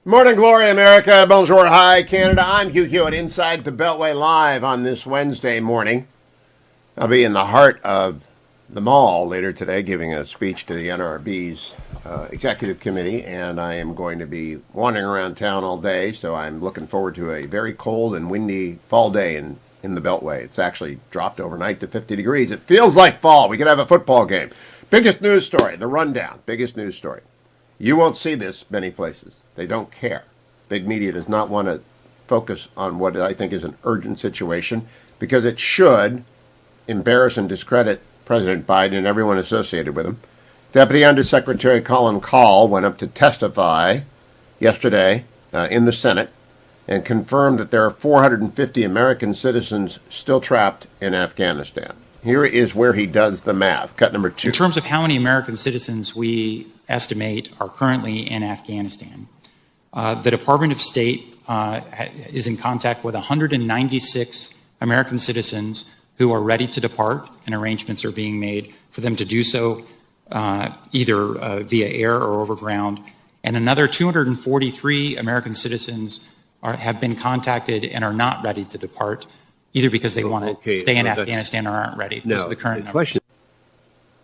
Morning, glory, America. Bonjour, hi, Canada. I'm Hugh Hewitt, inside the Beltway live on this Wednesday morning. I'll be in the heart of the mall later today giving a speech to the NRB's executive committee, and I am going to be wandering around town all day, so I'm looking forward to a very cold and windy fall day in the Beltway. It's actually dropped overnight to 50 degrees. It feels like fall. We could have a football game. Biggest news story, the rundown, biggest news story. You won't see this many places. They don't care. Big media does not want to focus on what I think is an urgent situation because it should embarrass and discredit President Biden and everyone associated with him. Deputy Undersecretary Colin Kahl went up to testify yesterday in the Senate and confirmed that there are 450 American citizens still trapped in Afghanistan. Here is where he does the math. Cut number 2. In terms of how many American citizens we estimate are currently in Afghanistan, the Department of State is in contact with 196 American citizens who are ready to depart, and arrangements are being made for them to do so either via air or over ground. And another 243 American citizens have been contacted and are not ready to depart, either because they want to stay in Afghanistan or aren't ready. This is the current question.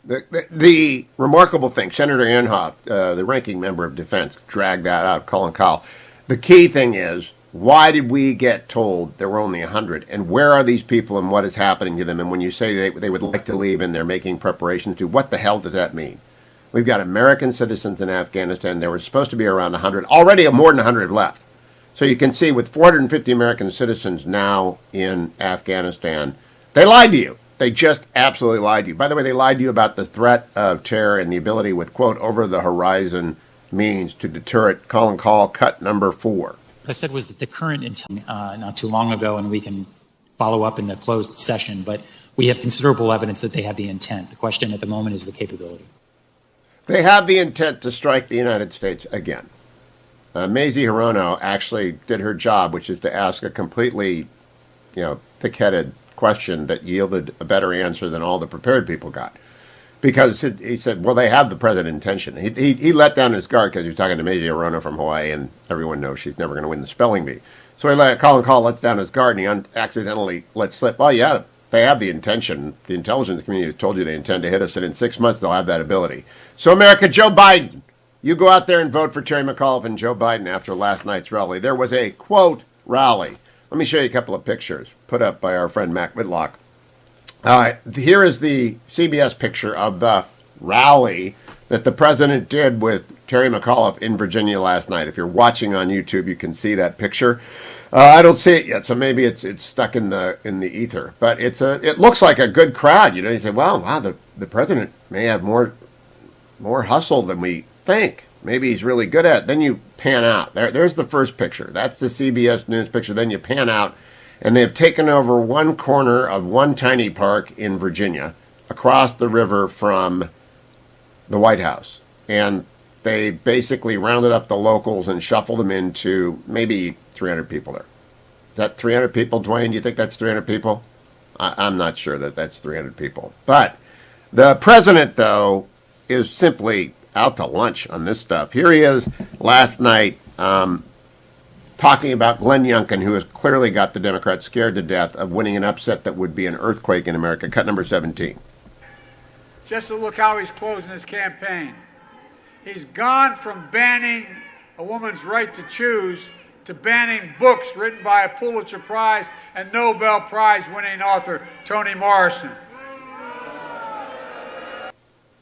The remarkable thing, Senator Inhofe, the ranking member of Defense, dragged that out, Colin Kahl. The key thing is, why did we get told there were only 100? And where are these people and what is happening to them? And when you say they would like to leave and they're making preparations to, what the hell does that mean? We've got American citizens in Afghanistan. There were supposed to be around 100. Already more than 100 left. So you can see with 450 American citizens now in Afghanistan, they lied to you. They just absolutely lied to you. By the way, they lied to you about the threat of terror and the ability with, quote, over-the-horizon means to deter it. Colin Kahl, cut number 4. What I said was that the current intent, not too long ago, and we can follow up in the closed session, but we have considerable evidence that they have the intent. The question at the moment is the capability. They have the intent to strike the United States again. Mazie Hirono actually did her job, which is to ask a completely, thick-headed question that yielded a better answer than all the prepared people got. Because he said, well, they have the present intention. He let down his guard because he was talking to Mazie Hirono from Hawaii, and everyone knows she's never going to win the spelling bee. So Colin Kahl lets down his guard, and he accidentally let slip, oh, yeah, they have the intention. The intelligence community has told you they intend to hit us, and in 6 months they'll have that ability. So, America, Joe Biden, you go out there and vote for Terry McAuliffe and Joe Biden after last night's rally. There was a, quote, rally. Let me show you a couple of pictures put up by our friend Mac Whitlock. Here is the CBS picture of the rally that the president did with Terry McAuliffe in Virginia last night. If you're watching on YouTube, you can see that picture. I don't see it yet, so maybe it's stuck in the ether. But it looks like a good crowd. You say, wow, the president may have more hustle than we think. Maybe he's really good at it. Then you pan out. There's the first picture. That's the CBS News picture. Then you pan out, and they've taken over one corner of one tiny park in Virginia across the river from the White House. And they basically rounded up the locals and shuffled them into maybe 300 people there. Is that 300 people, Dwayne? Do you think that's 300 people? I'm not sure that that's 300 people. But the president, though, is simply out to lunch on this stuff. Here he is last night talking about Glenn Youngkin, who has clearly got the Democrats scared to death of winning an upset that would be an earthquake in America. Cut number 17. Just to look how he's closing his campaign. He's gone from banning a woman's right to choose to banning books written by a Pulitzer Prize and Nobel Prize winning author Toni Morrison.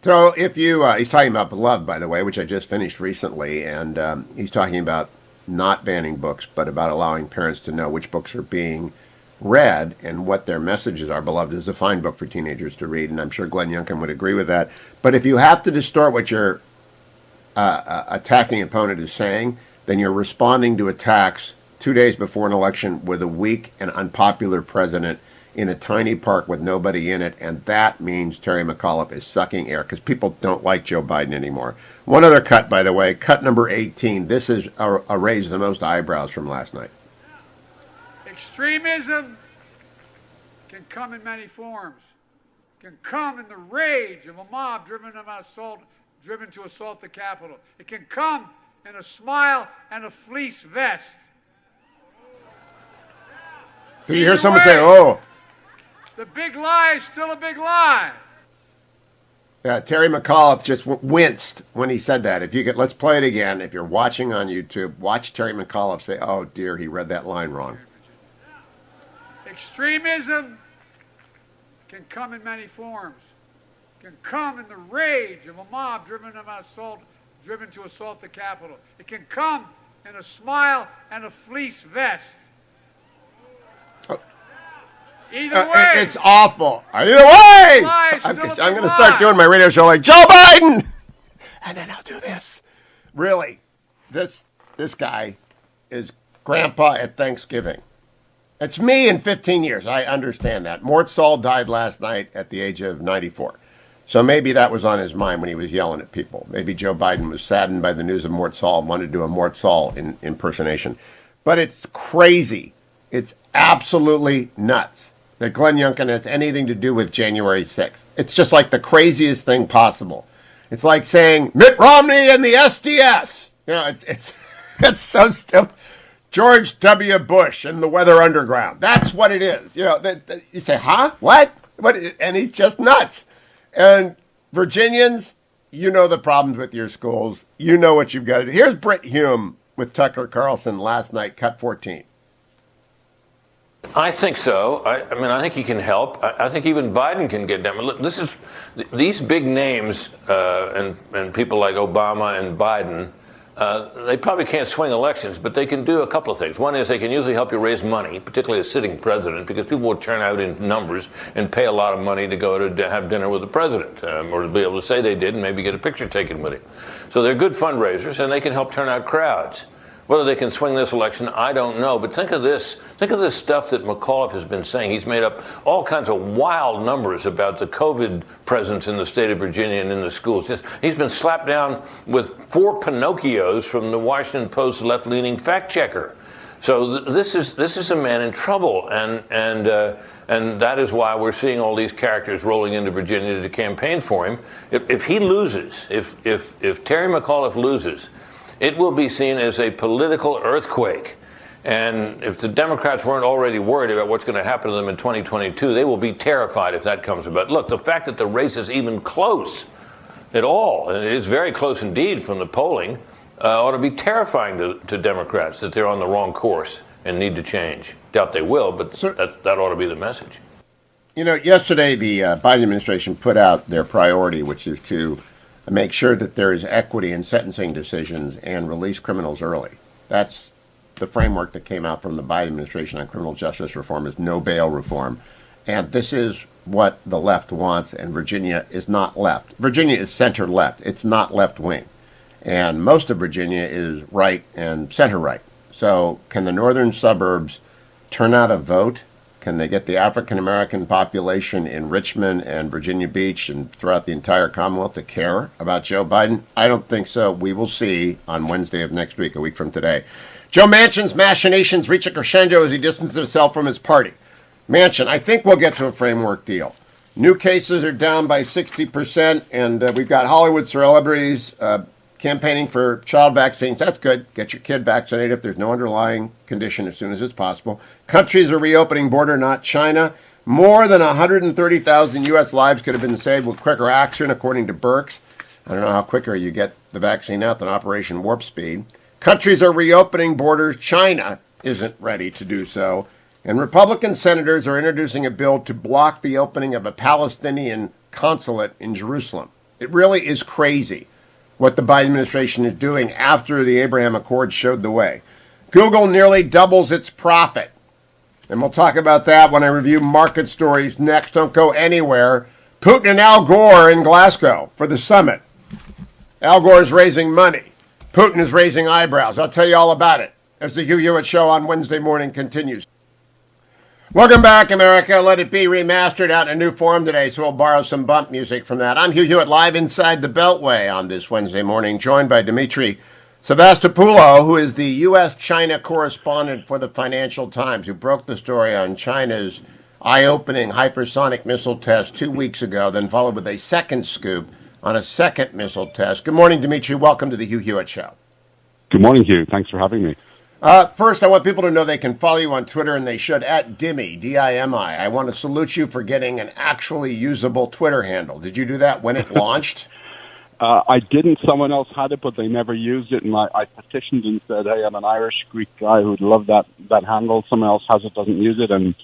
So if you, he's talking about Beloved, by the way, which I just finished recently, and he's talking about not banning books, but about allowing parents to know which books are being read and what their messages are. Beloved is a fine book for teenagers to read, and I'm sure Glenn Youngkin would agree with that. But if you have to distort what your attacking opponent is saying, then you're responding to attacks 2 days before an election with a weak and unpopular president in a tiny park with nobody in it, and that means Terry McAuliffe is sucking air because people don't like Joe Biden anymore. One other cut, by the way, cut number 18. This is raised the most eyebrows from last night. Extremism can come in many forms. It can come in the rage of a mob driven to assault the Capitol. It can come in a smile and a fleece vest. Did you hear someone say, oh? The big lie is still a big lie. Yeah, Terry McAuliffe just winced when he said that. If you could, let's play it again. If you're watching on YouTube, watch Terry McAuliffe say, oh dear, he read that line wrong. Extremism can come in many forms. It can come in the rage of a mob driven to assault the Capitol. It can come in a smile and a fleece vest. Either way. It's awful. Either way. I'm going to start doing my radio show like Joe Biden. And then I'll do this. Really, this guy is grandpa at Thanksgiving. It's me in 15 years. I understand that. Mort Saul died last night at the age of 94. So maybe that was on his mind when he was yelling at people. Maybe Joe Biden was saddened by the news of Mort Saul and wanted to do a Mort Saul impersonation. But it's crazy. It's absolutely nuts that Glenn Youngkin has anything to do with January 6th. It's just like the craziest thing possible. It's like saying Mitt Romney and the SDS. You know, it's so stupid. George W. Bush and the Weather Underground. That's what it is. You know, you say, huh? What? And he's just nuts. And Virginians, you know the problems with your schools. You know what you've got to do. Here's Britt Hume with Tucker Carlson last night, cut 14. I think so. I mean, I think he can help. I think even Biden can get them. Look, these big names and people like Obama and Biden. They probably can't swing elections, but they can do a couple of things. One is they can usually help you raise money, particularly a sitting president, because people will turn out in numbers and pay a lot of money to go to have dinner with the president, or to be able to say they did and maybe get a picture taken with him. So they're good fundraisers, and they can help turn out crowds. Whether they can swing this election, I don't know. But think of this. Think of this stuff that McAuliffe has been saying. He's made up all kinds of wild numbers about the COVID presence in the state of Virginia and in the schools. He's been slapped down with 4 Pinocchios from the Washington Post left-leaning fact checker. So this is a man in trouble, and that is why we're seeing all these characters rolling into Virginia to campaign for him. If he loses, if Terry McAuliffe loses, it will be seen as a political earthquake. And if the Democrats weren't already worried about what's going to happen to them in 2022, they will be terrified if that comes about. Look, the fact that the race is even close at all, and it is very close indeed from the polling, ought to be terrifying to Democrats that they're on the wrong course and need to change. Doubt they will, but that ought to be the message. You know, yesterday the Biden administration put out their priority, which is to make sure that there is equity in sentencing decisions and release criminals early. That's the framework that came out from the Biden administration on criminal justice reform, is no bail reform. And this is what the left wants, and Virginia is not left. Virginia is center-left. It's not left-wing. And most of Virginia is right and center-right. So can the northern suburbs turn out a vote? Can they get the African-American population in Richmond and Virginia Beach and throughout the entire Commonwealth to care about Joe Biden? I don't think so. We will see on Wednesday of next week, a week from today. Joe Manchin's machinations reach a crescendo as he distances himself from his party. Manchin, I think we'll get to a framework deal. New cases are down by 60%, and we've got Hollywood celebrities campaigning for child vaccines. That's good. Get your kid vaccinated if there's no underlying condition as soon as it's possible. Countries are reopening border, not China. More than 130,000 U.S. lives could have been saved with quicker action, according to Birx. I don't know how quicker you get the vaccine out than Operation Warp Speed. Countries are reopening borders. China isn't ready to do so. And Republican senators are introducing a bill to block the opening of a Palestinian consulate in Jerusalem. It really is crazy what the Biden administration is doing after the Abraham Accords showed the way. Google nearly doubles its profit. And we'll talk about that when I review market stories next. Don't go anywhere. Putin and Al Gore in Glasgow for the summit. Al Gore is raising money. Putin is raising eyebrows. I'll tell you all about it as the Hugh Hewitt Show on Wednesday morning continues. Welcome back, America. Let It Be remastered out in a new form today, so we'll borrow some bump music from that. I'm Hugh Hewitt, live inside the Beltway on this Wednesday morning, joined by Demetri Sevastopulo, who is the U.S.-China correspondent for the Financial Times, who broke the story on China's eye-opening hypersonic missile test 2 weeks ago, then followed with a second scoop on a second missile test. Good morning, Demetri. Welcome to the Hugh Hewitt Show. Good morning, Hugh. Thanks for having me. First, I want people to know they can follow you on Twitter, and they should, at Dimi, D-I-M-I. I want to salute you for getting an actually usable Twitter handle. Did you do that when it launched? I didn't. Someone else had it, but they never used it. And I petitioned and said, hey, I'm an Irish Greek guy who'd love that handle. Someone else has it, doesn't use it. And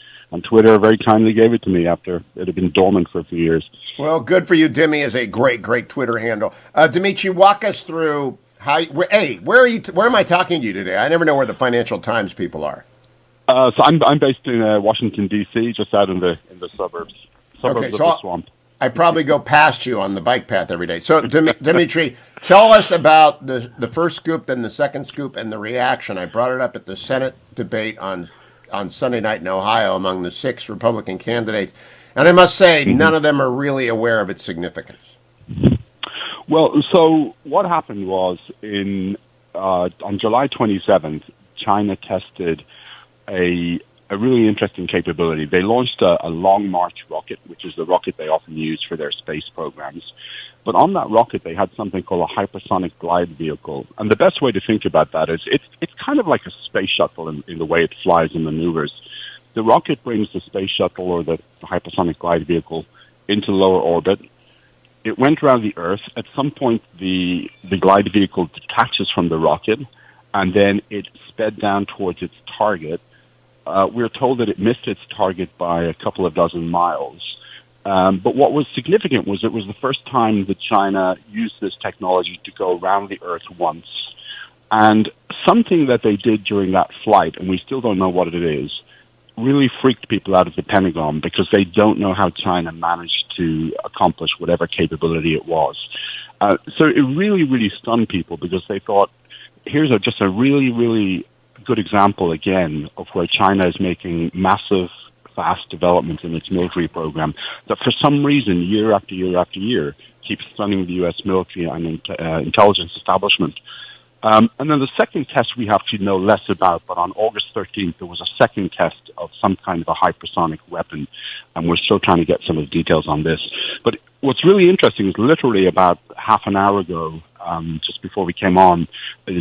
Twitter very kindly gave it to me after it had been dormant for a few years. Well, good for you. Dimi is a great, great Twitter handle. Demetri, walk us through where am I talking to you today? I never know where the Financial Times people are. So I'm based in Washington, D.C., just out in the suburbs of the swamp. I probably go past you on the bike path every day. So, Demetri, tell us about the first scoop, then the second scoop, and the reaction. I brought it up at the Senate debate on Sunday night in Ohio among the 6 Republican candidates. And I must say, none of them are really aware of its significance. Well, so what happened was on July 27th, China tested a really interesting capability. They launched a Long March rocket, which is the rocket they often use for their space programs. But on that rocket, they had something called a hypersonic glide vehicle. And the best way to think about that is it's kind of like a space shuttle in the way it flies and maneuvers. The rocket brings the space shuttle or the hypersonic glide vehicle into lower orbit. It went around the Earth. At some point, the glide vehicle detaches from the rocket, and then it sped down towards its target. We're told that it missed its target by a couple of dozen miles. But what was significant was it was the first time that China used this technology to go around the Earth once. And something that they did during that flight, and we still don't know what it is, really freaked people out of the Pentagon because they don't know how China managed to accomplish whatever capability it was. So it really, really stunned people because they thought, here's just a really, really good example again of where China is making massive, fast developments in its military program that for some reason, year after year after year, keeps stunning the U.S. military and intelligence establishment. And then the second test we have to know less about, but on August 13th, there was a second test of some kind of a hypersonic weapon, and we're still trying to get some of the details on this. But what's really interesting is literally about half an hour ago, just before we came on,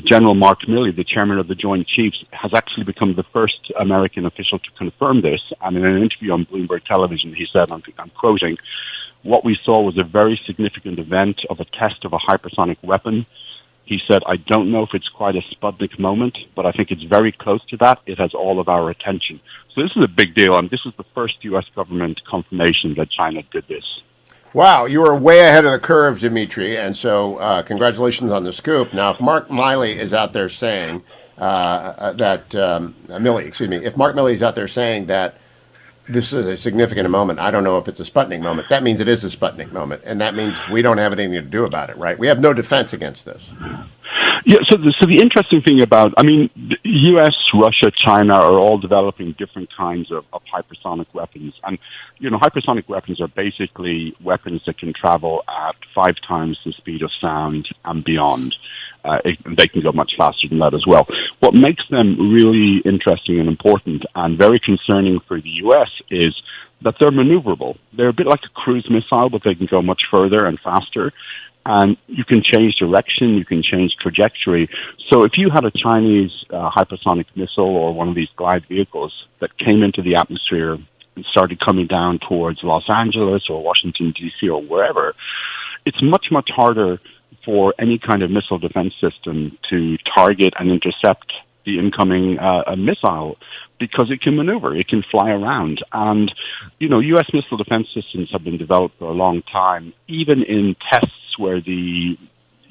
General Mark Milley, the chairman of the Joint Chiefs, has actually become the first American official to confirm this. And in an interview on Bloomberg Television, he said, I'm quoting, "What we saw was a very significant event of a test of a hypersonic weapon." He said, "I don't know if it's quite a Sputnik moment, but I think it's very close to that. It has all of our attention." So this is a big deal, and this is the first U.S. government confirmation that China did this. Wow, you were way ahead of the curve, Demetri, and so congratulations on the scoop. Now, if Mark Milley is out there saying if Mark Milley is out there saying that this is a significant moment, I don't know if it's a Sputnik moment, that means it is a Sputnik moment, and that means we don't have anything to do about it, right? We have no defense against this. Yeah, so the interesting thing about, the U.S., Russia, China are all developing different kinds of hypersonic weapons. And, hypersonic weapons are basically weapons that can travel at 5 times the speed of sound and beyond. They can go much faster than that as well. What makes them really interesting and important and very concerning for the U.S. is that they're maneuverable. They're a bit like a cruise missile, but they can go much further and faster. And you can change direction, you can change trajectory. So if you had a Chinese hypersonic missile or one of these glide vehicles that came into the atmosphere and started coming down towards Los Angeles or Washington, D.C. or wherever, it's much, much harder for any kind of missile defense system to target and intercept the incoming missile because it can maneuver, it can fly around. And, U.S. missile defense systems have been developed for a long time, even in tests where the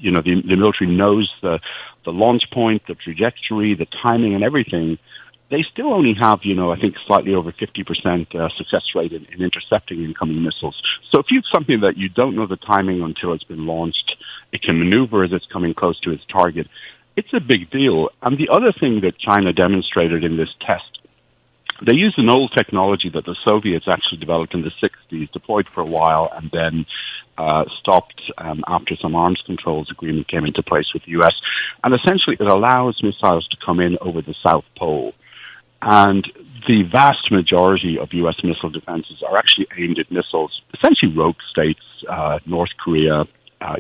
military knows the launch point, the trajectory, the timing and everything. They still only have, I think slightly over 50% success rate in intercepting incoming missiles. So if you have something that you don't know the timing until it's been launched, it can maneuver as it's coming close to its target, it's a big deal. And the other thing that China demonstrated in this test, they used an old technology that the Soviets actually developed in the 60s, deployed for a while, and then stopped after some arms controls agreement came into place with the U.S. And essentially it allows missiles to come in over the South Pole. And the vast majority of U.S. missile defenses are actually aimed at missiles, essentially rogue states, North Korea,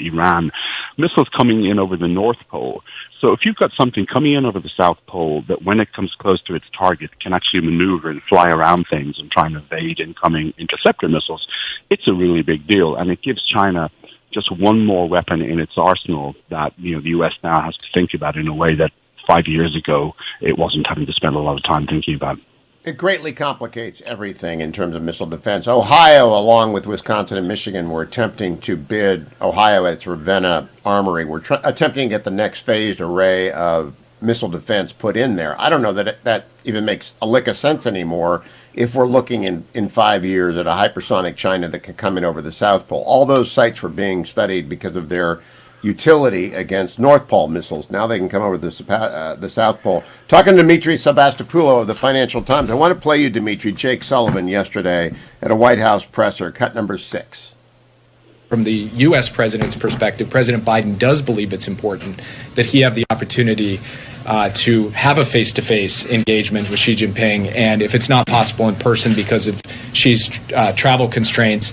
Iran. missiles coming in over the North Pole. So if you've got something coming in over the South Pole that when it comes close to its target can actually maneuver and fly around things and try and evade incoming interceptor missiles, it's a really big deal. And it gives China just one more weapon in its arsenal that, the U.S. now has to think about in a way that 5 years ago it wasn't having to spend a lot of time thinking about. It greatly complicates everything in terms of missile defense. Ohio, along with Wisconsin and Michigan, were attempting to bid Ohio at its Ravenna Armory. We're attempting to get the next phased array of missile defense put in there. I don't know that that even makes a lick of sense anymore if we're looking in 5 years at a hypersonic China that can come in over the South Pole. All those sites were being studied because of their utility against North Pole missiles. Now they can come over the South Pole. Talking to Demetri Sevastopulo of the Financial Times. I want to play you, Demetri, Jake Sullivan yesterday at a White House presser, cut number 6. From the U.S. president's perspective, President Biden does believe it's important that he have the opportunity to have a face-to-face engagement with Xi Jinping, and if it's not possible in person because of Xi's travel constraints,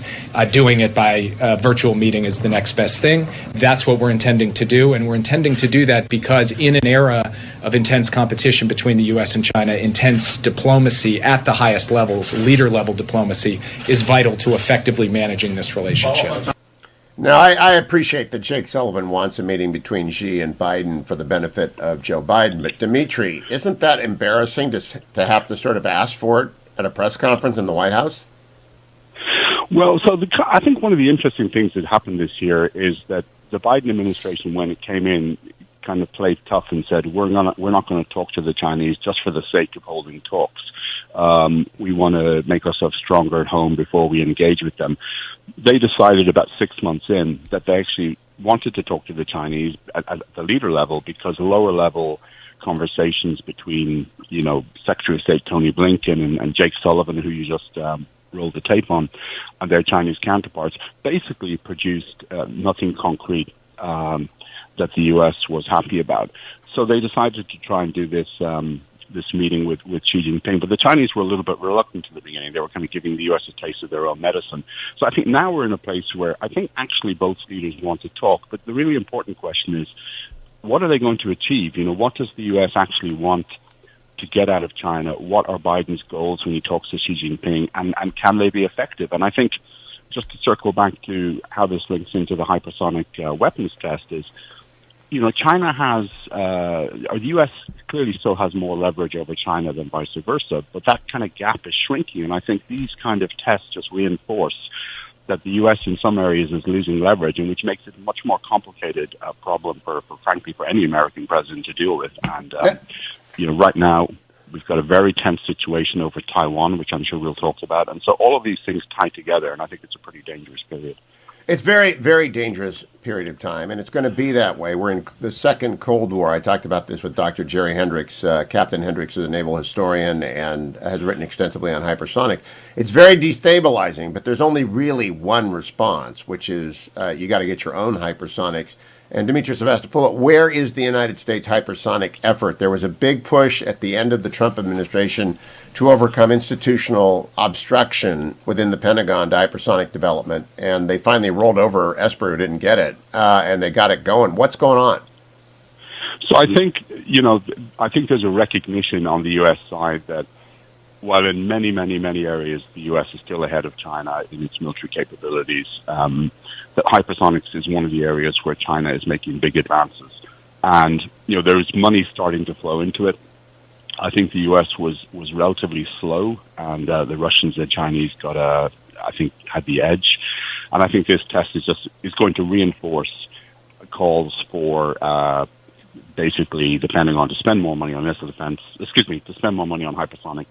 doing it by virtual meeting is the next best thing. That's what we're intending to do, and we're intending to do that because in an era of intense competition between the U.S. and China, intense diplomacy at the highest levels, leader-level diplomacy, is vital to effectively managing this relationship. Now, I appreciate that Jake Sullivan wants a meeting between Xi and Biden for the benefit of Joe Biden, but Demetri, isn't that embarrassing to have to sort of ask for it at a press conference in the White House? Well, so I think one of the interesting things that happened this year is that the Biden administration, when it came in, kind of played tough and said, we're not going to talk to the Chinese just for the sake of holding talks. We want to make ourselves stronger at home before we engage with them. They decided about 6 months in that they actually wanted to talk to the Chinese at the leader level because lower level conversations between, Secretary of State Tony Blinken and Jake Sullivan, who you just rolled the tape on, and their Chinese counterparts, basically produced nothing concrete that the U.S. was happy about. So they decided to try and do this meeting with Xi Jinping. But the Chinese were a little bit reluctant in the beginning. They were kind of giving the U.S. a taste of their own medicine. So I think now we're in a place where I think actually both leaders want to talk. But the really important question is, what are they going to achieve? What does the U.S. actually want to get out of China? What are Biden's goals when he talks to Xi Jinping? And can they be effective? And I think, just to circle back to how this links into the hypersonic weapons test is, China has, or the U.S. clearly still has more leverage over China than vice versa, but that kind of gap is shrinking. And I think these kind of tests just reinforce that the U.S. in some areas is losing leverage, and which makes it a much more complicated problem frankly, for any American president to deal with. And, right now, we've got a very tense situation over Taiwan, which I'm sure we'll talk about. And so all of these things tie together, and I think it's a pretty dangerous period. It's very, very dangerous period of time, and it's going to be that way. We're in the second Cold War. I talked about this with Dr. Jerry Hendricks. Captain Hendricks is a naval historian and has written extensively on hypersonic. It's very destabilizing, but there's only really one response, which is you got to get your own hypersonics. And Demetri Sevastopulo, where is the United States hypersonic effort? There was a big push at the end of the Trump administration to overcome institutional obstruction within the Pentagon to hypersonic development, and they finally rolled over Esper, who didn't get it, and they got it going. What's going on? So I think there's a recognition on the U.S. side that while in many, many, many areas the U.S. is still ahead of China in its military capabilities, that hypersonics is one of the areas where China is making big advances. And, there's money starting to flow into it. I think the U.S. was relatively slow, and the Russians and Chinese had the edge. And I think this test is going to reinforce calls for basically the Pentagon to spend more money on missile defense, to spend more money on hypersonic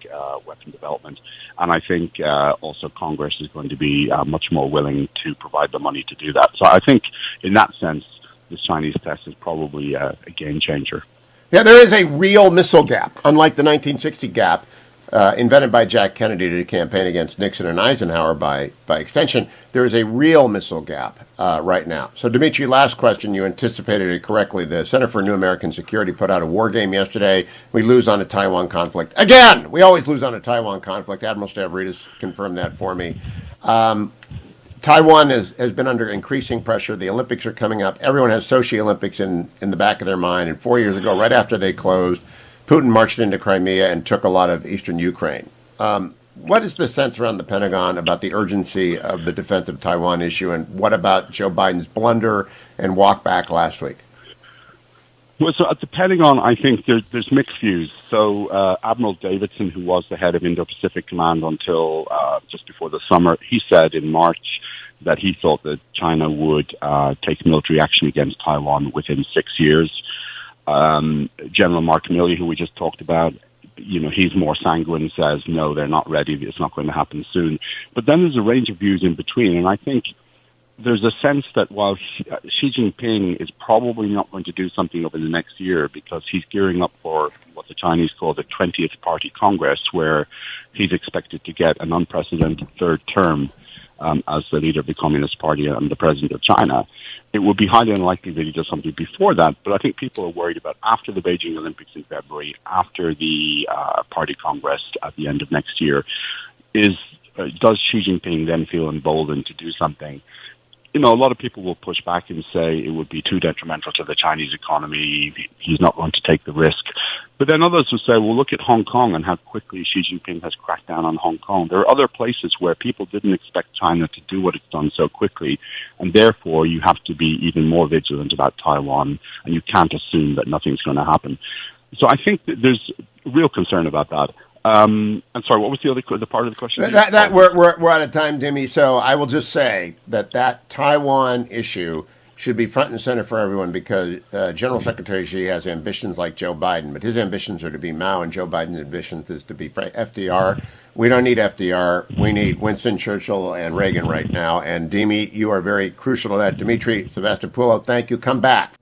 weapon development. And I think also Congress is going to be much more willing to provide the money to do that. So I think in that sense, this Chinese test is probably a game changer. Yeah, there is a real missile gap, unlike the 1960 gap invented by Jack Kennedy to campaign against Nixon and Eisenhower by extension. There is a real missile gap right now. So, Demetri, last question. You anticipated it correctly. The Center for New American Security put out a war game yesterday. We lose on a Taiwan conflict. Again, we always lose on a Taiwan conflict. Admiral Stavridis confirmed that for me. Taiwan has been under increasing pressure. The Olympics are coming up. Everyone has Sochi Olympics in the back of their mind. And 4 years ago, right after they closed, Putin marched into Crimea and took a lot of eastern Ukraine. What is the sense around the Pentagon about the urgency of the defense of Taiwan issue, and what about Joe Biden's blunder and walk back last week? Well, so at the Pentagon, I think there's mixed views. So Admiral Davidson, who was the head of Indo-Pacific Command until just before the summer, he said in March that he thought that China would take military action against Taiwan within 6 years. General Mark Milley, who we just talked about, he's more sanguine, says, no, they're not ready. It's not going to happen soon. But then there's a range of views in between. And I think there's a sense that while Xi Jinping is probably not going to do something over the next year because he's gearing up for what the Chinese call the 20th Party Congress, where he's expected to get an unprecedented third term as the leader of the Communist Party and the president of China, it would be highly unlikely that he does something before that. But I think people are worried about after the Beijing Olympics in February, after the Party Congress at the end of next year, does Xi Jinping then feel emboldened to do something? A lot of people will push back and say it would be too detrimental to the Chinese economy. He's not going to take the risk. But then others will say, well, look at Hong Kong and how quickly Xi Jinping has cracked down on Hong Kong. There are other places where people didn't expect China to do what it's done so quickly, and therefore you have to be even more vigilant about Taiwan, and you can't assume that nothing's going to happen. So I think that there's real concern about that. I'm sorry, what was the part of the question? We're out of time, Demi. So I will just say that Taiwan issue should be front and center for everyone because General Secretary Xi has ambitions like Joe Biden, but his ambitions are to be Mao, and Joe Biden's ambitions is to be FDR. We don't need FDR. We need Winston Churchill and Reagan right now. And Demi, you are very crucial to that. Demetri, Sevastopulo, thank you. Come back.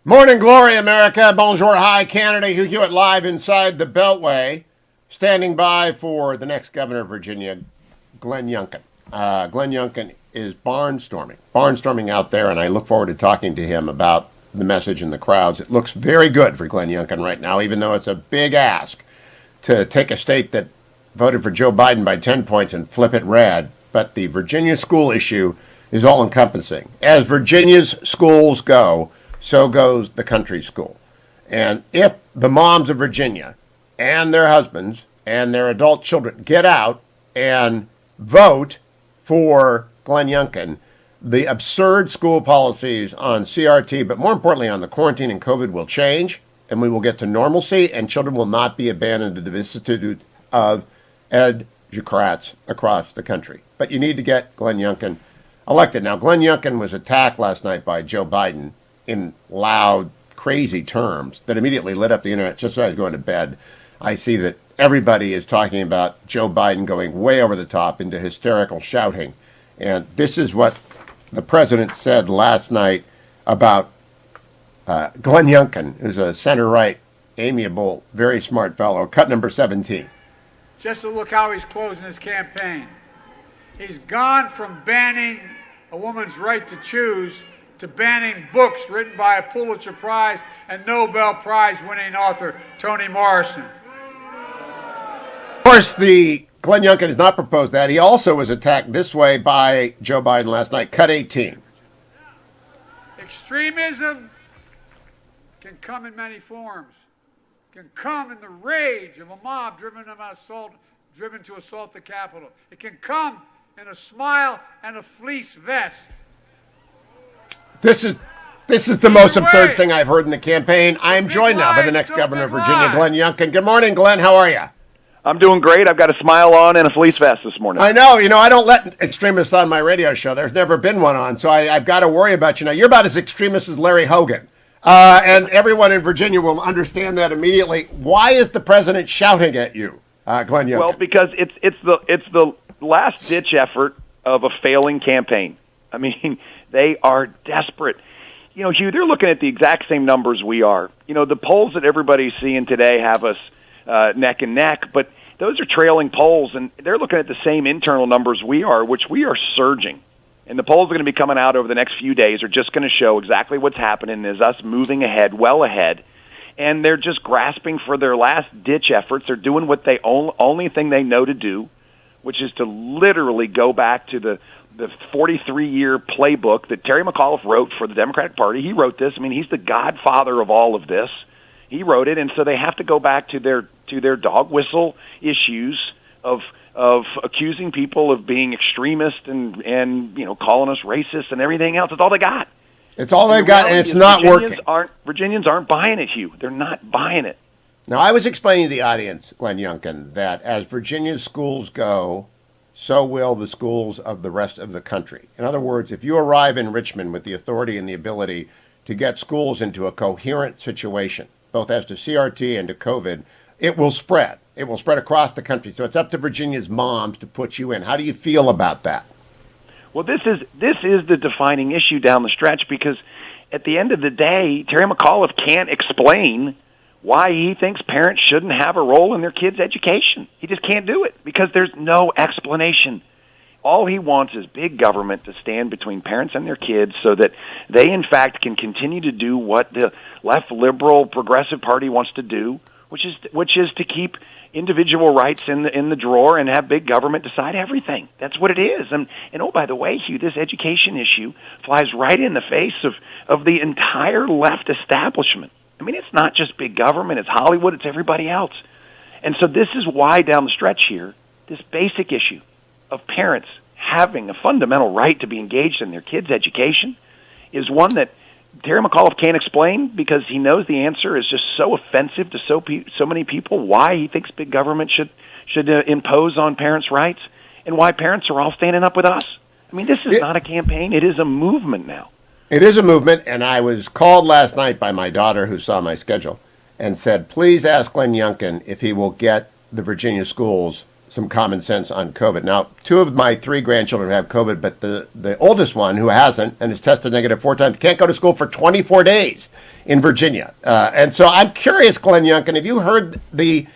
Morning glory, America. Bonjour, hi, Canada. Hugh Hewitt live inside the Beltway, standing by for the next governor of Virginia, Glenn Youngkin. Glenn Youngkin is barnstorming out there, and I look forward to talking to him about the message in the crowds. It looks very good for Glenn Youngkin right now, even though it's a big ask to take a state that voted for Joe Biden by 10 points and flip it red. But the Virginia school issue is all-encompassing. As Virginia's schools go, so goes the country school. And if the moms of Virginia and their husbands and their adult children get out and vote for Glenn Youngkin, the absurd school policies on CRT, but more importantly on the quarantine and COVID, will change, and we will get to normalcy, and children will not be abandoned to the vicissitude of educrats across the country. But you need to get Glenn Youngkin elected. Now, Glenn Youngkin was attacked last night by Joe Biden in loud, crazy terms that immediately lit up the internet. Just as I was going to bed, I see that everybody is talking about Joe Biden going way over the top into hysterical shouting. And this is what the president said last night about Glenn Youngkin, who's a center-right, amiable, very smart fellow. Cut number 17. Just to look how he's closing his campaign. He's gone from banning a woman's right to choose to banning books written by a Pulitzer Prize and Nobel Prize winning author Toni Morrison. Of course, the Glenn Youngkin has not proposed that. He also was attacked this way by Joe Biden last night. Cut 18. Extremism can come in many forms. It can come in the rage of a mob driven to assault the Capitol. It can come in a smile and a fleece vest. This is the most absurd thing I've heard in the campaign. I am joined now by the next governor of Virginia, Glenn Youngkin. Good morning, Glenn. How are you? I'm doing great. I've got a smile on and a fleece vest this morning. I know. I don't let extremists on my radio show. There's never been one on, so I've got to worry about you now. You're about as extremist as Larry Hogan. And everyone in Virginia will understand that immediately. Why is the president shouting at you, Glenn Youngkin? Well, because it's the last-ditch effort of a failing campaign. I mean, they are desperate. Hugh, they're looking at the exact same numbers we are. The polls that everybody's seeing today have us neck and neck, but those are trailing polls, and they're looking at the same internal numbers we are, which we are surging. And the polls are going to be coming out over the next few days are just going to show exactly what's happening is us moving ahead, well ahead, and they're just grasping for their last-ditch efforts. They're doing what they only thing they know to do, which is to literally go back to the the 43-year playbook that Terry McAuliffe wrote for the Democratic Party. He wrote this. I mean, he's the godfather of all of this. He wrote it, and so they have to go back to their dog whistle issues of accusing people of being extremist and calling us racist and everything else. It's all they got. It's all they've got, and it's not working. Virginians aren't buying it, Hugh. They're not buying it. Now, I was explaining to the audience, Glenn Youngkin, that as Virginia's schools go, so will the schools of the rest of the country. In other words, if you arrive in Richmond with the authority and the ability to get schools into a coherent situation, both as to CRT and to COVID, it will spread. It will spread across the country. So it's up to Virginia's moms to put you in. How do you feel about that? Well, this is the defining issue down the stretch, because at the end of the day, Terry McAuliffe can't explain why he thinks parents shouldn't have a role in their kids' education. He just can't do it because there's no explanation. All he wants is big government to stand between parents and their kids so that they, in fact, can continue to do what the left, liberal, progressive party wants to do, which is to keep individual rights in the drawer and have big government decide everything. That's what it is. And oh, by the way, Hugh, this education issue flies right in the face of the entire left establishment. I mean, it's not just big government, it's Hollywood, it's everybody else. And so this is why down the stretch here, this basic issue of parents having a fundamental right to be engaged in their kids' education is one that Terry McAuliffe can't explain, because he knows the answer is just so offensive to so many people, why he thinks big government should impose on parents' rights, and why parents are all standing up with us. I mean, this is not a campaign, it is a movement now. It is a movement, and I was called last night by my daughter, who saw my schedule, and said, please ask Glenn Youngkin if he will get the Virginia schools some common sense on COVID. Now, 2 of my 3 grandchildren have COVID, but the oldest one, who hasn't and has tested negative 4 times, can't go to school for 24 days in Virginia. And so I'm curious, Glenn Youngkin, have you heard the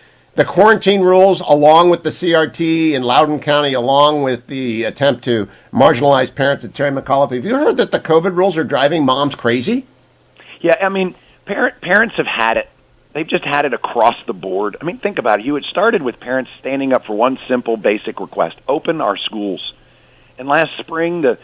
quarantine rules along with the CRT in Loudoun County, along with the attempt to marginalize parents at Terry McAuliffe? Have you heard that the COVID rules are driving moms crazy? Yeah, I mean, parents have had it. They've just had it across the board. I mean, think about it. It started with parents standing up for one simple, basic request: open our schools. And last spring, the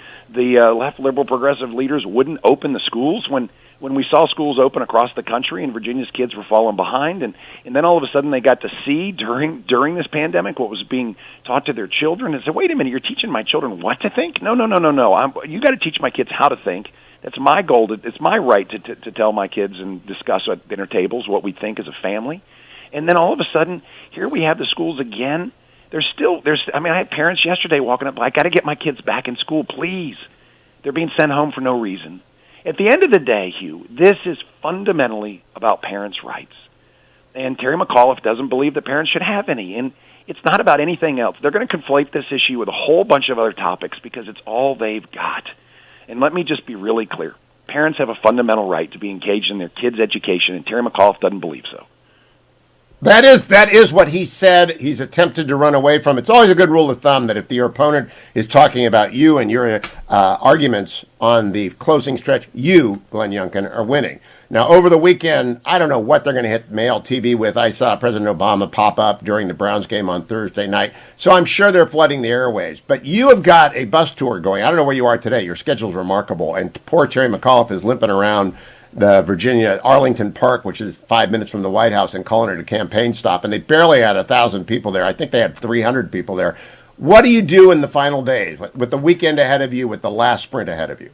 left, liberal, progressive leaders wouldn't open the schools when we saw schools open across the country and Virginia's kids were falling behind. And then all of a sudden they got to see during this pandemic what was being taught to their children, and said, wait a minute, you're teaching my children what to think? No. You got to teach my kids how to think. That's my goal. It's my right to tell my kids and discuss at dinner tables what we think as a family. And then all of a sudden, here we have the schools again. I had parents yesterday walking up, I got to get my kids back in school, please. They're being sent home for no reason. At the end of the day, Hugh, this is fundamentally about parents' rights. And Terry McAuliffe doesn't believe that parents should have any. And it's not about anything else. They're going to conflate this issue with a whole bunch of other topics because it's all they've got. And let me just be really clear. Parents have a fundamental right to be engaged in their kids' education, and Terry McAuliffe doesn't believe so. That is what he said. He's attempted to run away from. It's always a good rule of thumb that if your opponent is talking about you and your arguments on the closing stretch, you, Glenn Youngkin, are winning. Now, over the weekend, I don't know what they're going to hit male TV with. I saw President Obama pop up during the Browns game on Thursday night, so I'm sure they're flooding the airwaves. But you have got a bus tour going. I don't know where you are today. Your schedule's remarkable, and poor Terry McAuliffe is limping around the Virginia Arlington Park, which is 5 minutes from the White House, and calling it a campaign stop. And they barely had 1,000 people there. I think they had 300 people there. What do you do in the final days with the weekend ahead of you, with the last sprint ahead of you?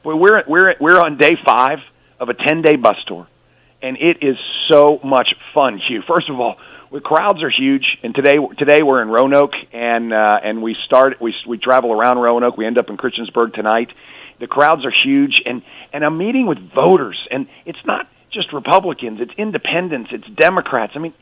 Well, we're on day 5 of a 10-day bus tour, and it is so much fun, Hugh. First of all, the crowds are huge, and today we're in Roanoke, and we travel around Roanoke. We end up in Christiansburg tonight. The crowds are huge, and I'm meeting with voters, and it's not just Republicans, it's independents, it's Democrats. I mean,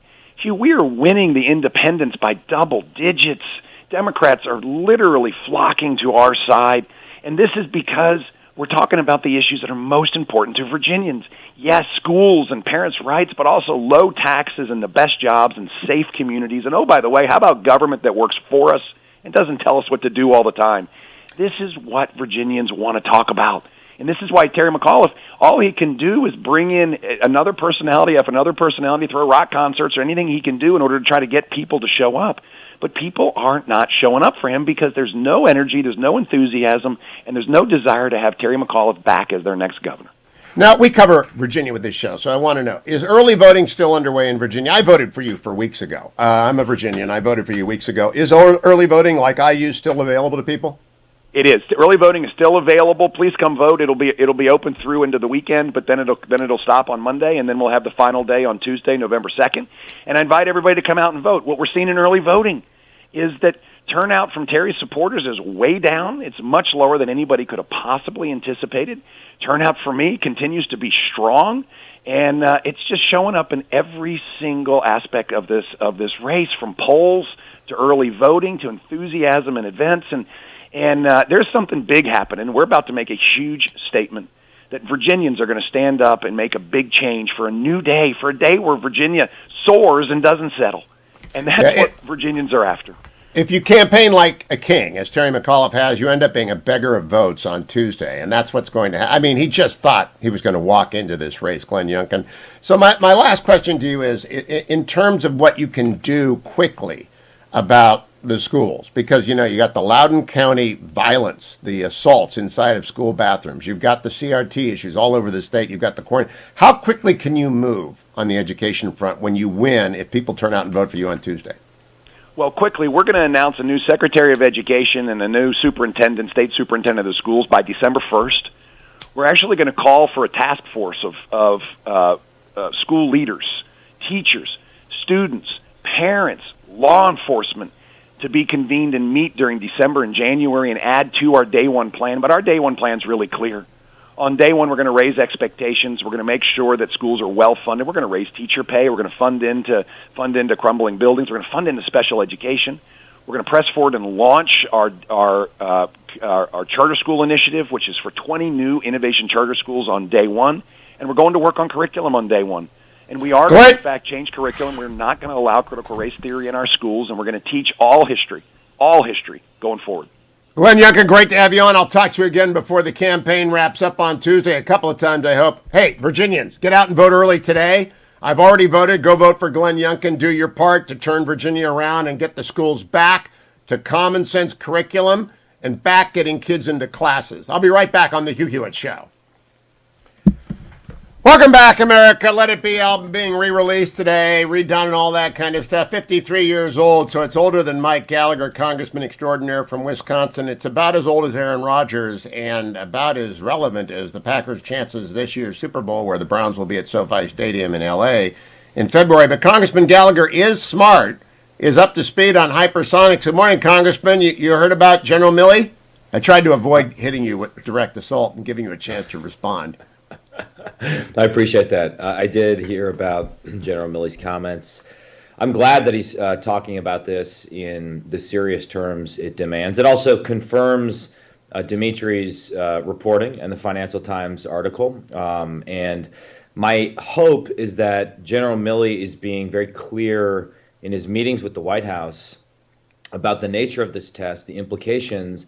Hugh, we are winning the independents by double digits. Democrats are literally flocking to our side, and this is because we're talking about the issues that are most important to Virginians. Yes, schools and parents' rights, but also low taxes and the best jobs and safe communities. And oh, by the way, how about government that works for us and doesn't tell us what to do all the time? This is what Virginians want to talk about. And this is why Terry McAuliffe, all he can do is bring in another personality after another personality, throw rock concerts or anything he can do in order to try to get people to show up. but people aren't not showing up for him because there's no energy, there's no enthusiasm, and there's no desire to have Terry McAuliffe back as their next governor. Now, we cover Virginia with this show, so I want to know, is early voting still underway in Virginia? I voted for you for weeks ago. I'm a Virginian. I voted for you weeks ago. Is early voting, like I use, still available to people? It is. Early voting is still available. Please come vote. It'll be open through into the weekend, but then it'll stop on Monday, and then we'll have the final day on Tuesday, November 2nd. And I invite everybody to come out and vote. What we're seeing in early voting is that turnout from Terry's supporters is way down. It's much lower than anybody could have possibly anticipated. Turnout for me continues to be strong, and it's just showing up in every single aspect of this race, from polls to early voting to enthusiasm and events. And there's something big happening. We're about to make a huge statement that Virginians are going to stand up and make a big change for a new day, for a day where Virginia soars and doesn't settle. And that's what Virginians are after. If you campaign like a king, as Terry McAuliffe has, you end up being a beggar of votes on Tuesday, and that's what's going to happen. I mean, he just thought he was going to walk into this race, Glenn Youngkin. So my last question to you is, in terms of what you can do quickly about the schools, because, you got the Loudoun County violence, the assaults inside of school bathrooms. You've got the CRT issues all over the state. You've got the quarantine. How quickly can you move on the education front when you win if people turn out and vote for you on Tuesday? Well, quickly, we're going to announce a new Secretary of Education and a new superintendent, state superintendent of the schools by December 1st. We're actually going to call for a task force of school leaders, teachers, students, parents, law enforcement to be convened and meet during December and January and add to our day one plan. But our day one plan is really clear. On day one, we're going to raise expectations. We're going to make sure that schools are well funded. We're going to raise teacher pay. We're going to fund into crumbling buildings. We're going to fund into special education. We're going to press forward and launch our charter school initiative, which is for 20 new innovation charter schools on day one. And we're going to work on curriculum on day one. And we are going to, in fact, change curriculum. We're not going to allow critical race theory in our schools, and we're going to teach all history going forward. Glenn Youngkin, great to have you on. I'll talk to you again before the campaign wraps up on Tuesday. A couple of times, I hope. Hey, Virginians, get out and vote early today. I've already voted. Go vote for Glenn Youngkin. Do your part to turn Virginia around and get the schools back to common sense curriculum and back getting kids into classes. I'll be right back on the Hugh Hewitt Show. Welcome back, America. Let It Be album being re-released today, redone and all that kind of stuff. 53 years old, so it's older than Mike Gallagher, Congressman extraordinaire from Wisconsin. It's about as old as Aaron Rodgers and about as relevant as the Packers' chances this year's Super Bowl, where the Browns will be at SoFi Stadium in L.A. in February. But Congressman Gallagher is smart, is up to speed on hypersonics. Good morning, Congressman. You heard about General Milley? I tried to avoid hitting you with direct assault and giving you a chance to respond. I appreciate that. I did hear about General Milley's comments. I'm glad that he's talking about this in the serious terms it demands. It also confirms Demetri's reporting and the Financial Times article. And my hope is that General Milley is being very clear in his meetings with the White House about the nature of this test, the implications,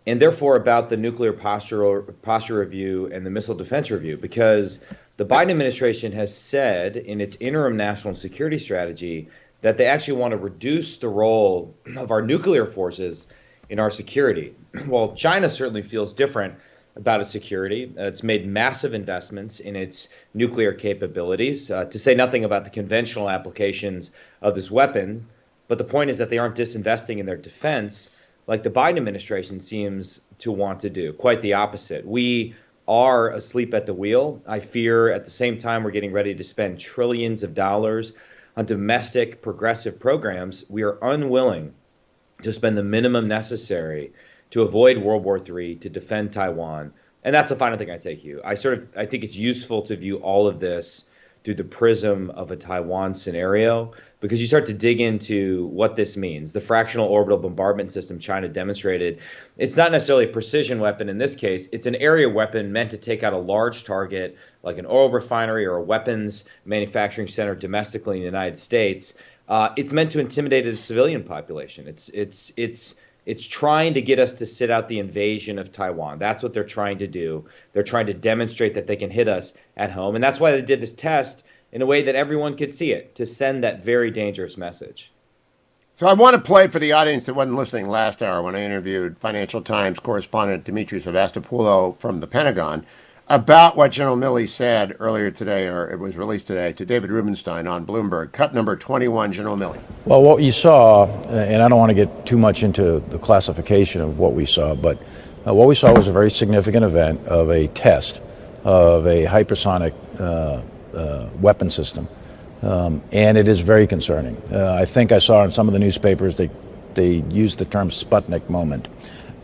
and therefore about the nuclear posture review and the missile defense review, because the Biden administration has said in its interim national security strategy that they actually want to reduce the role of our nuclear forces in our security. Well, China certainly feels different about its security. It's made massive investments in its nuclear capabilities, to say nothing about the conventional applications of this weapon. But the point is that they aren't disinvesting in their defense like the Biden administration seems to want to do. Quite the opposite. We are asleep at the wheel. I fear at the same time we're getting ready to spend trillions of dollars on domestic progressive programs. We are unwilling to spend the minimum necessary to avoid World War III, to defend Taiwan. And that's the final thing I'd say, Hugh. I think it's useful to view all of this through the prism of a Taiwan scenario, because you start to dig into what this means. The fractional orbital bombardment system China demonstrated, it's not necessarily a precision weapon in this case. It's an area weapon meant to take out a large target like an oil refinery or a weapons manufacturing center domestically in the United States. It's meant to intimidate a civilian population. It's trying to get us to sit out the invasion of Taiwan. That's what they're trying to do. They're trying to demonstrate that they can hit us at home. And that's why they did this test in a way that everyone could see it, to send that very dangerous message. So I want to play for the audience that wasn't listening last hour when I interviewed Financial Times correspondent Demetri Sevastopulo from the Pentagon about what General Milley said earlier today, or it was released today, to David Rubenstein on Bloomberg. Cut number 21, General Milley. Well, what you saw, and I don't want to get too much into the classification of what we saw, but what we saw was a very significant event of a test of a hypersonic weapon system. And it is very concerning. I think I saw in some of the newspapers they used the term Sputnik moment.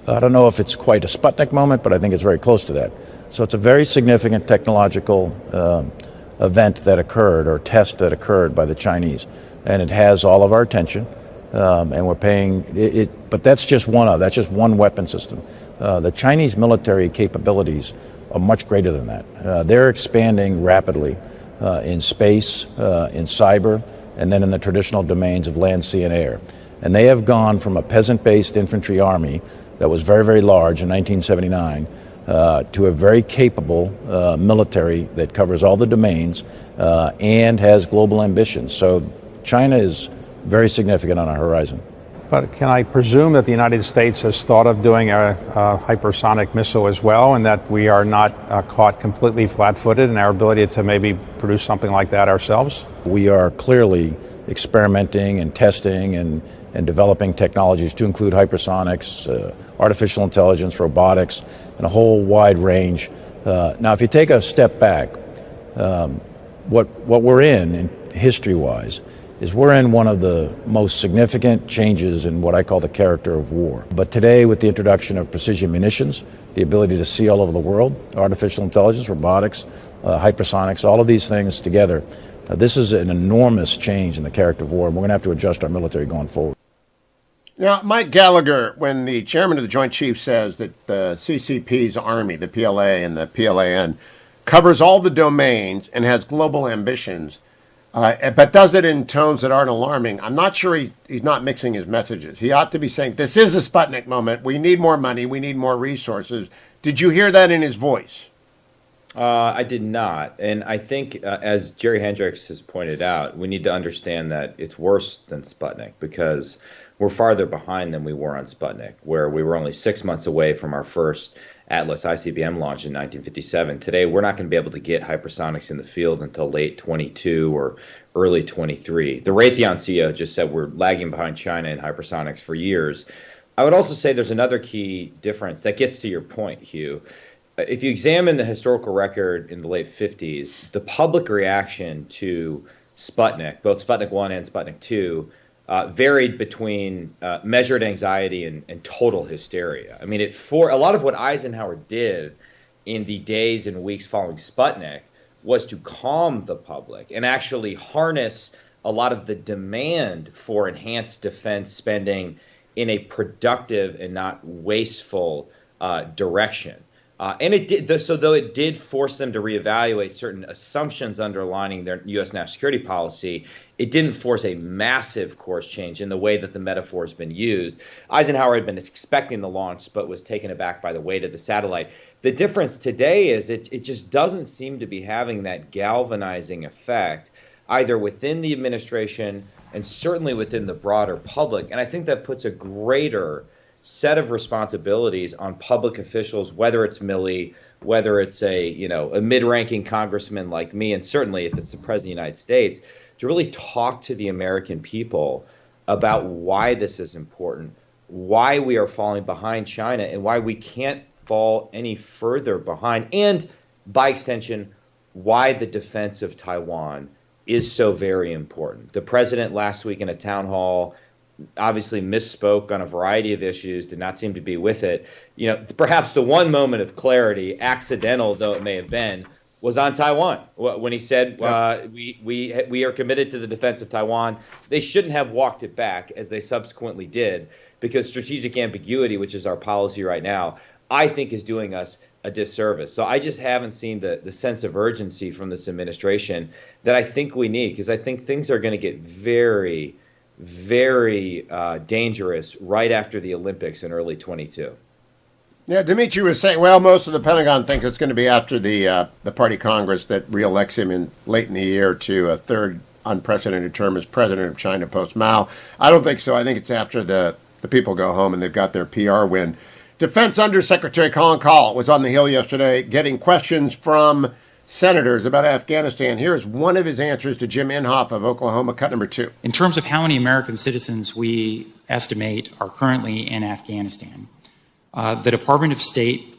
I don't know if it's quite a Sputnik moment, but I think it's very close to that. So it's a very significant technological event that occurred, or test that occurred by the Chinese. And it has all of our attention, and we're paying it. But that's just one weapon system. The Chinese military capabilities are much greater than that. They're expanding rapidly in space, in cyber, and then in the traditional domains of land, sea, and air. And they have gone from a peasant-based infantry army that was very, very large in 1979 to a very capable military that covers all the domains and has global ambitions. So China is very significant on our horizon. But can I presume that the United States has thought of doing a hypersonic missile as well, and that we are not caught completely flat-footed in our ability to maybe produce something like that ourselves? We are clearly experimenting and testing and developing technologies to include hypersonics, artificial intelligence, robotics, and a whole wide range. Now, if you take a step back, what we're in history-wise, is we're in one of the most significant changes in what I call the character of war. But today, with the introduction of precision munitions, the ability to see all over the world, artificial intelligence, robotics, hypersonics, all of these things together, this is an enormous change in the character of war, and we're going to have to adjust our military going forward. Now, Mike Gallagher, when the chairman of the Joint Chiefs says that the CCP's Army, the PLA and the PLAN, covers all the domains and has global ambitions, but does it in tones that aren't alarming, I'm not sure he's not mixing his messages. He ought to be saying, this is a Sputnik moment. We need more money. We need more resources. Did you hear that in his voice? I did not. And I think, as Jerry Hendricks has pointed out, we need to understand that it's worse than Sputnik because we're farther behind than we were on Sputnik, where we were only 6 months away from our first Atlas ICBM launch in 1957. Today, we're not going to be able to get hypersonics in the field until late 22 or early 23. The Raytheon CEO just said we're lagging behind China in hypersonics for years. I would also say there's another key difference that gets to your point, Hugh. If you examine the historical record in the late 50s, the public reaction to Sputnik, both Sputnik 1 and Sputnik 2, varied between measured anxiety and total hysteria. I mean, a lot of what Eisenhower did in the days and weeks following Sputnik was to calm the public and actually harness a lot of the demand for enhanced defense spending in a productive and not wasteful direction. And it did, so though it did force them to reevaluate certain assumptions underlining their U.S. national security policy, it didn't force a massive course change in the way that the metaphor has been used. Eisenhower had been expecting the launch, but was taken aback by the weight of the satellite. The difference today is it just doesn't seem to be having that galvanizing effect, either within the administration and certainly within the broader public. And I think that puts a greater set of responsibilities on public officials, whether it's Milley, whether it's a mid-ranking congressman like me, and certainly if it's the president of the United States, to really talk to the American people about why this is important, why we are falling behind China, and why we can't fall any further behind, and by extension, why the defense of Taiwan is so very important. The president last week in a town hall obviously misspoke on a variety of issues, did not seem to be with it. Perhaps the one moment of clarity, accidental though it may have been, was on Taiwan when he said we are committed to the defense of Taiwan. They shouldn't have walked it back, as they subsequently did, because strategic ambiguity, which is our policy right now, I think is doing us a disservice. So I just haven't seen the sense of urgency from this administration that I think we need, because I think things are going to get very, very dangerous right after the Olympics in early 22. Yeah, Demetri was saying, well, most of the Pentagon think it's going to be after the party Congress that reelects him late in the year to a third unprecedented term as president of China post-Mao. I don't think so. I think it's after the people go home and they've got their PR win. Defense Undersecretary Colin Kahl was on the Hill yesterday getting questions from senators about Afghanistan. Here is one of his answers to Jim Inhofe of Oklahoma, cut number 2. In terms of how many American citizens we estimate are currently in Afghanistan, the Department of State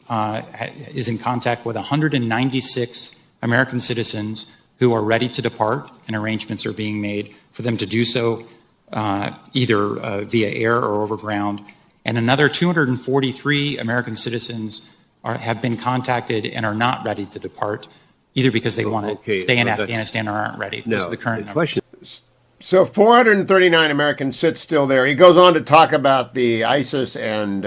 is in contact with 196 American citizens who are ready to depart, and arrangements are being made for them to do so either via air or over ground. And another 243 American citizens have been contacted and are not ready to depart, either because they want to stay in Afghanistan or aren't ready. Those are the current numbers. So 439 Americans sit still there. He goes on to talk about the ISIS and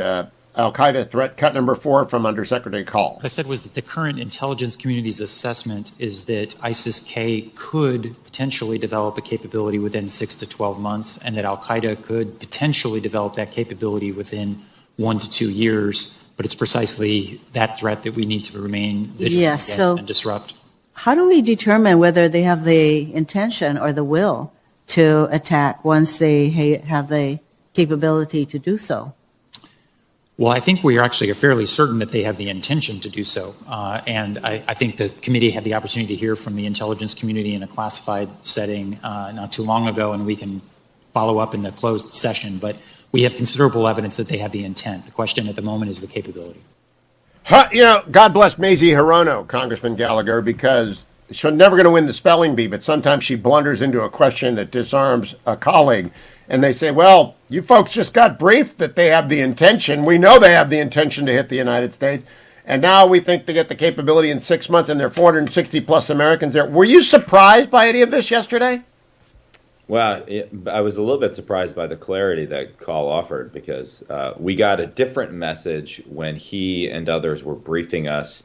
Al-Qaeda threat, cut number 4 from Undersecretary Kahl. What I said was that the current intelligence community's assessment is that ISIS-K could potentially develop a capability within 6 to 12 months, and that Al-Qaeda could potentially develop that capability within 1 to 2 years. But it's precisely that threat that we need to remain vigilant against and disrupt. How do we determine whether they have the intention or the will to attack once they have the capability to do so? Well, I think we are actually fairly certain that they have the intention to do so. And I think the committee had the opportunity to hear from the intelligence community in a classified setting not too long ago, and we can follow up in the closed session. But we have considerable evidence that they have the intent. The question at the moment is the capability. God bless Mazie Hirono, Congressman Gallagher, because she's never going to win the spelling bee, but sometimes she blunders into a question that disarms a colleague. And they say, well, you folks just got briefed that they have the intention. We know they have the intention to hit the United States. And now we think they get the capability in 6 months, and there are 460 plus Americans there. Were you surprised by any of this yesterday? Well, I was a little bit surprised by the clarity that Kahl offered, because we got a different message when he and others were briefing us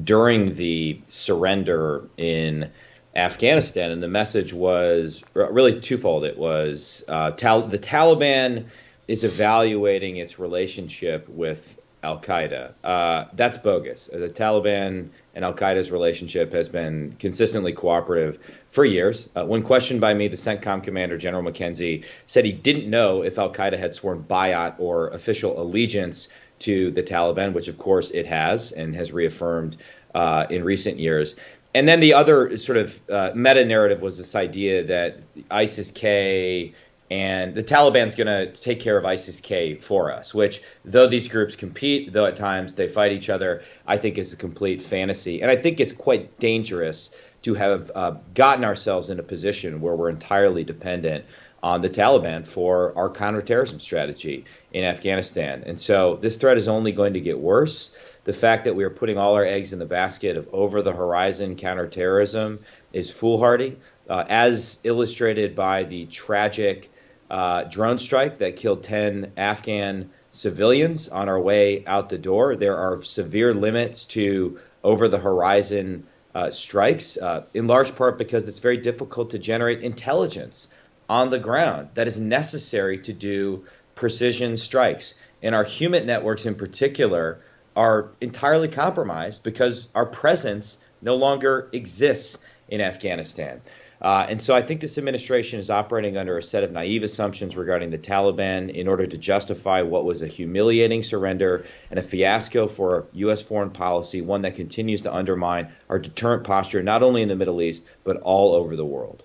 during the surrender in Afghanistan, and the message was really twofold. It was the Taliban is evaluating its relationship with Al-Qaeda. That's bogus. The Taliban and Al-Qaeda's relationship has been consistently cooperative for years. When questioned by me, the CENTCOM commander, General McKenzie, said he didn't know if Al-Qaeda had sworn bayat or official allegiance to the Taliban, which of course it has and has reaffirmed in recent years. And then the other sort of meta-narrative was this idea that ISIS-K and the Taliban's going to take care of ISIS-K for us, which, though these groups compete, though at times they fight each other, I think is a complete fantasy. And I think it's quite dangerous to have gotten ourselves in a position where we're entirely dependent on the Taliban for our counterterrorism strategy in Afghanistan. And so this threat is only going to get worse. The fact that we are putting all our eggs in the basket of over-the-horizon counterterrorism is foolhardy, as illustrated by the tragic drone strike that killed 10 Afghan civilians on our way out the door. There are severe limits to over-the-horizon strikes, in large part because it's very difficult to generate intelligence on the ground that is necessary to do precision strikes. And our human networks in particular are entirely compromised because our presence no longer exists in Afghanistan. And so I think this administration is operating under a set of naive assumptions regarding the Taliban in order to justify what was a humiliating surrender and a fiasco for U.S. foreign policy, one that continues to undermine our deterrent posture not only in the Middle East, but all over the world.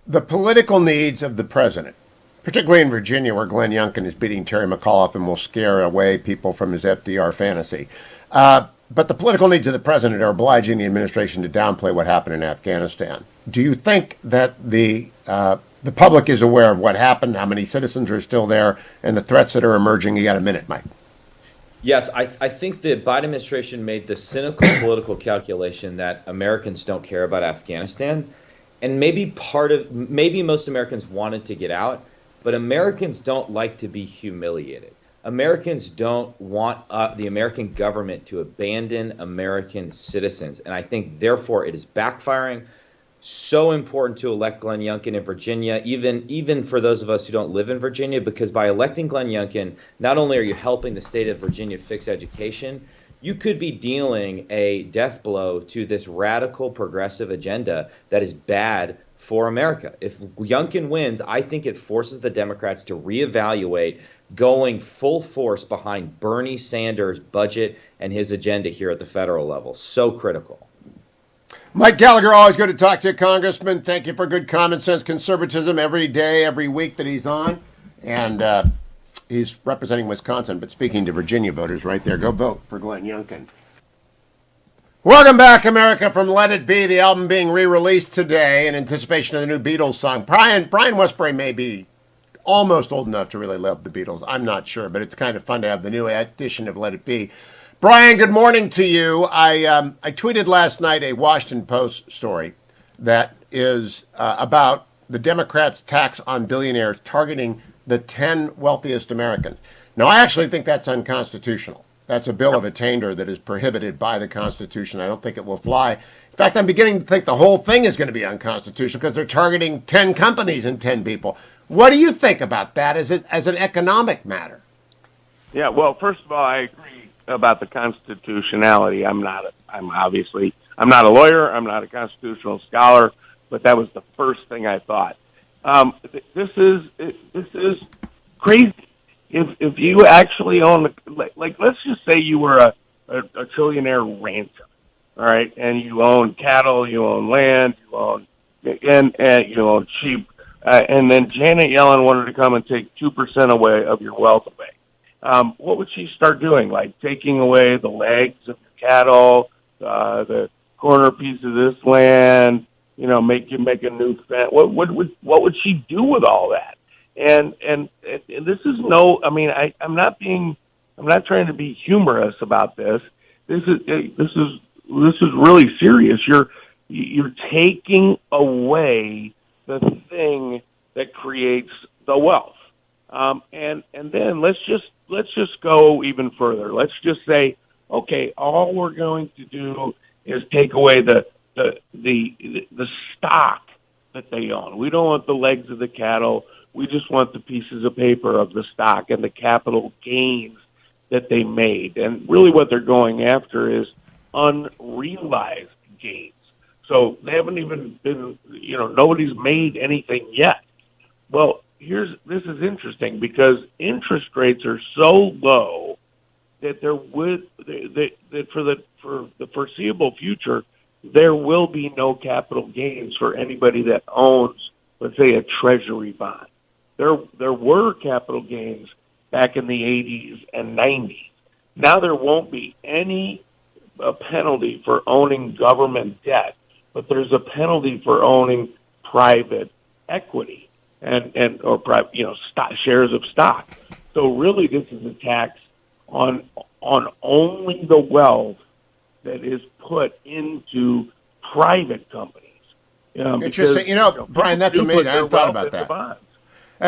The political needs of the president, particularly in Virginia, where Glenn Youngkin is beating Terry McAuliffe and will scare away people from his FDR fantasy. But the political needs of the president are obliging the administration to downplay what happened in Afghanistan. Do you think that the public is aware of what happened, how many citizens are still there, and the threats that are emerging? You got a minute, Mike. Yes, I think the Biden administration made the cynical political calculation that Americans don't care about Afghanistan. And maybe most Americans wanted to get out, but Americans don't like to be humiliated. Americans don't want the American government to abandon American citizens. And I think, therefore, it is backfiring. So important to elect Glenn Youngkin in Virginia, even for those of us who don't live in Virginia, because by electing Glenn Youngkin, not only are you helping the state of Virginia fix education, you could be dealing a death blow to this radical progressive agenda that is bad for America. If Youngkin wins, I think it forces the Democrats to reevaluate going full force behind Bernie Sanders' budget and his agenda here at the federal level. So critical. Mike Gallagher, always good to talk to you, Congressman. Thank you for good common sense conservatism every day, every week that he's on. And he's representing Wisconsin, but speaking to Virginia voters right there, go vote for Glenn Youngkin. Welcome back, America, from Let It Be, the album being re-released today in anticipation of the new Beatles song. Brian Wesbury may be almost old enough to really love the Beatles. I'm not sure, but it's kind of fun to have the new edition of Let It Be. Brian, good morning to you. I tweeted last night a Washington Post story that is about the Democrats' tax on billionaires targeting the 10 wealthiest Americans. Now, I actually think that's unconstitutional. That's a bill of attainder that is prohibited by the Constitution. I don't think it will fly. In fact, I'm beginning to think the whole thing is going to be unconstitutional because they're targeting 10 companies and 10 people. What do you think about that as an economic matter? Yeah, well, first of all, I agree about the constitutionality. I'm not a lawyer. I'm not a constitutional scholar, but that was the first thing I thought. This is crazy. If you actually own, like let's just say you were a trillionaire rancher, all right, and you own cattle, you own land, you own and you own sheep, and then Janet Yellen wanted to come and take 2% away of your wealth away. What would she start doing? Like taking away the legs of your cattle, the corner piece of this land, make a new fence. What would she do with all that? And this is I'm not trying to be humorous about this. This is really serious. You're taking away the thing that creates the wealth. And then let's just go even further. Let's just say, okay, all we're going to do is take away the stock that they own. We don't want the legs of the cattle. We just want the pieces of paper of the stock and the capital gains that they made. And really what they're going after is unrealized gains. So they haven't even been, nobody's made anything yet. Well, this is interesting because interest rates are so low that for the foreseeable future, there will be no capital gains for anybody that owns, let's say, a treasury bond. There were capital gains back in the 80s and 90s. Now there won't be any penalty for owning government debt, but there's a penalty for owning private equity or private, shares of stock. So really, this is a tax on only the wealth that is put into private companies. Interesting. Brian, that's amazing. I hadn't thought about that.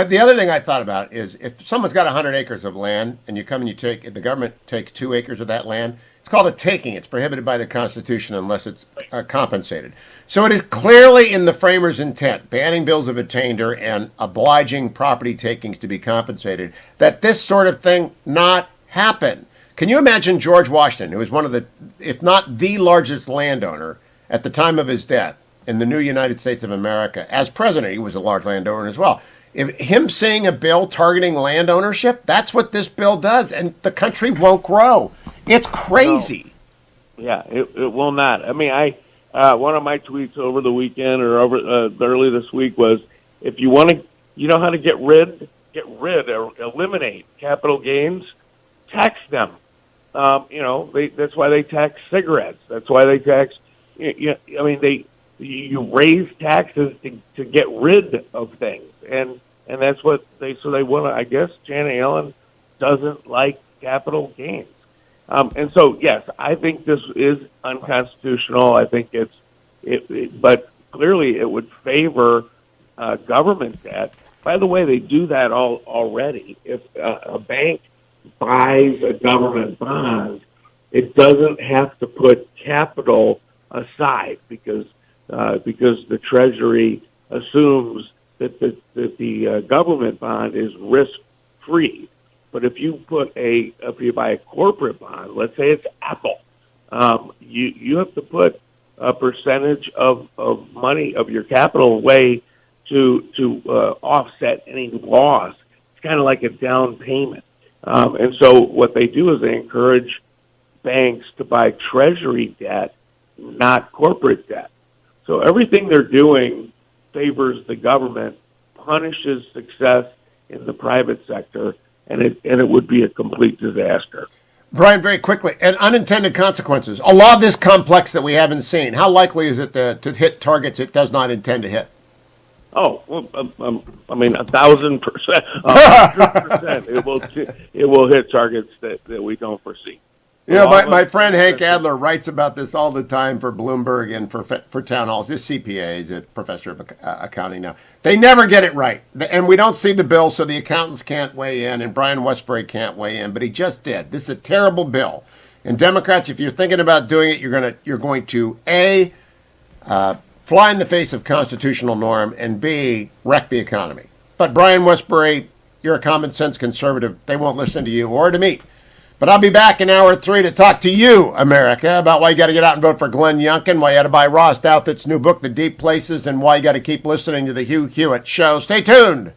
The other thing I thought about is if someone's got 100 acres of land and you come and the government takes 2 acres of that land, it's called a taking. It's prohibited by the Constitution unless it's compensated. So it is clearly in the framers' intent, banning bills of attainder and obliging property takings to be compensated, that this sort of thing not happen. Can you imagine George Washington, who was one of the, if not the largest landowner at the time of his death in the new United States of America, as president, he was a large landowner as well. If him seeing a bill targeting land ownership, that's what this bill does, and the country won't grow. It's crazy. No. Yeah, it will not. I mean, one of my tweets over the weekend or early this week was, if you want to, how to get rid or eliminate capital gains, tax them. That's why they tax cigarettes. That's why they tax. You raise taxes to get rid of things, and that's what they want to. I guess Janet Yellen doesn't like capital gains, and so yes, I think this is unconstitutional. I think but clearly it would favor government debt. By the way, they do that already. If a bank buys a government bond, it doesn't have to put capital aside because the Treasury assumes that the government bond is risk free. But if you buy a corporate bond, let's say it's Apple, you have to put a percentage of money of your capital away to offset any loss. It's kind of like a down payment. And so what they do is they encourage banks to buy treasury debt, not corporate debt. So everything they're doing favors the government, punishes success in the private sector, and it would be a complete disaster. Brian, very quickly, and unintended consequences. A lot of this complex that we haven't seen, how likely is it to hit targets it does not intend to hit? Oh, well, 1,000%, 100%. It will hit targets that we don't foresee. Yeah, my friend Hank Adler writes about this all the time for Bloomberg and for town halls. His CPA is a professor of accounting now. They never get it right, and we don't see the bill, so the accountants can't weigh in, and Brian Wesbury can't weigh in, but he just did. This is a terrible bill, and Democrats, if you're thinking about doing it, you're going to A, fly in the face of constitutional norm, and B, wreck the economy. But Brian Wesbury, you're a common sense conservative. They won't listen to you or to me. But I'll be back in hour 3 to talk to you, America, about why you got to get out and vote for Glenn Youngkin, why you got to buy Ross Douthat's new book, The Deep Places, and why you got to keep listening to the Hugh Hewitt Show. Stay tuned.